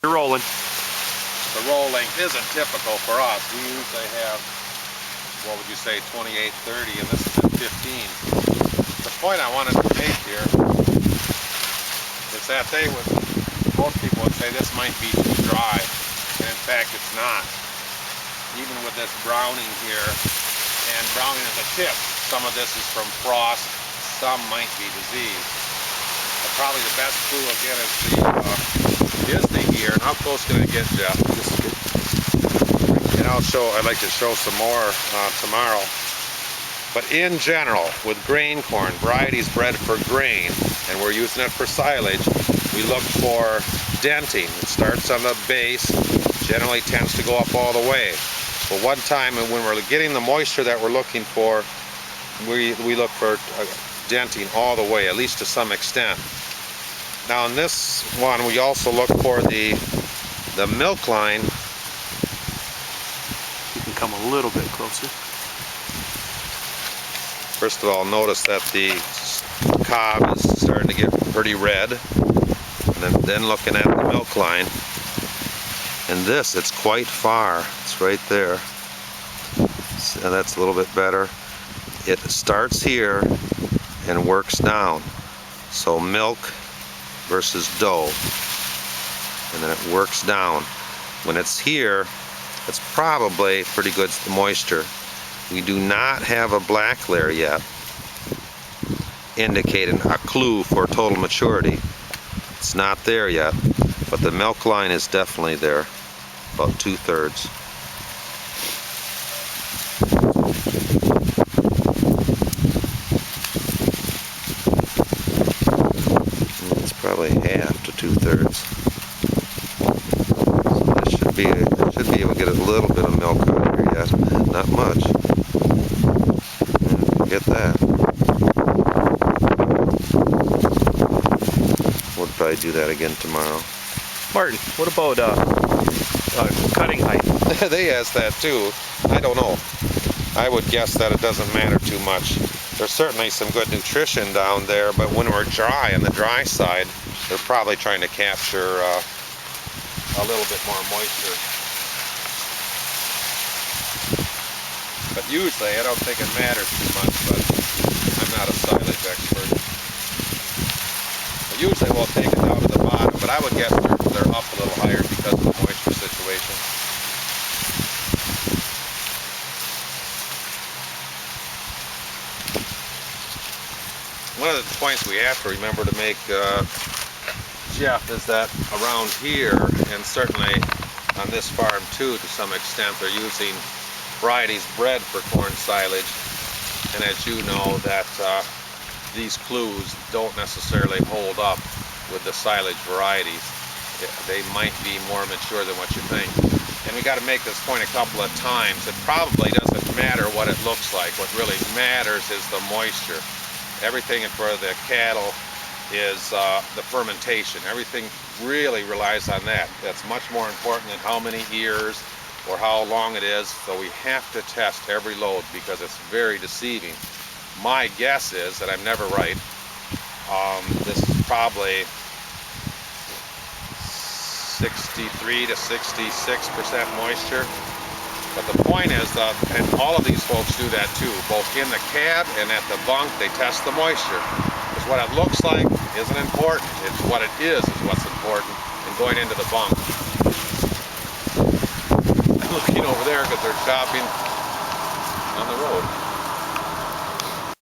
You're rolling. The roll length isn't typical for us. We usually have, what would you say, 28, 30, and this is at 15. The point I wanted to make here is that most people would say this might be too dry, and in fact it's not. Even with this browning here, and browning at the tip, some of this is from frost, some might be disease. But probably the best clue again is the ear. And how close can I get, Jeff? And I'd like to show some more tomorrow. But in general, with grain corn, varieties bred for grain, and we're using it for silage, we look for denting. It starts on the base, generally tends to go up all the way. But one time when we're getting the moisture that we're looking for, we look for denting all the way, at least to some extent. Now in this one, we also look for the milk line. You can come a little bit closer. First of all, notice that the cob is starting to get pretty red. And then looking at the milk line. And this, it's quite far. It's right there. And that's a little bit better. It starts here and works down. So milk versus dough. And then it works down. When it's here, it's probably pretty good moisture. We do not have a black layer yet, indicating a clue for total maturity. It's not there yet, but the milk line is definitely there, about 2/3. It's probably half to 2/3. So I should be able to get a little bit of milk out of here yet, not much. Get that. We'll probably do that again tomorrow. Martin, what about cutting height? They ask that too. I don't know. I would guess that it doesn't matter too much. There's certainly some good nutrition down there, but when we're dry, on the dry side, they're probably trying to capture a little bit more moisture. But usually, I don't think it matters too much, but I'm not a silage expert. But usually we'll take it down to the bottom, but I would guess they're up a little higher because of the moisture situation. One of the points we have to remember to make, Jeff, is that around here, and certainly on this farm too, to some extent, they're using varieties bred for corn silage, and as you know, that these clues don't necessarily hold up with the silage varieties. They might be more mature than what you think. And we got to make this point a couple of times. It probably doesn't matter what it looks like. What really matters is the moisture. Everything for the cattle is the fermentation. Everything really relies on that. That's much more important than how many ears or how long it is, so we have to test every load because it's very deceiving. My guess is, that I'm never right, this is probably 63 to 66% moisture. But the point is, and all of these folks do that too, both in the cab and at the bunk, they test the moisture. Because what it looks like isn't important, it's what it is what's important, and going into the bunk. Looking over there because they're chopping on the road.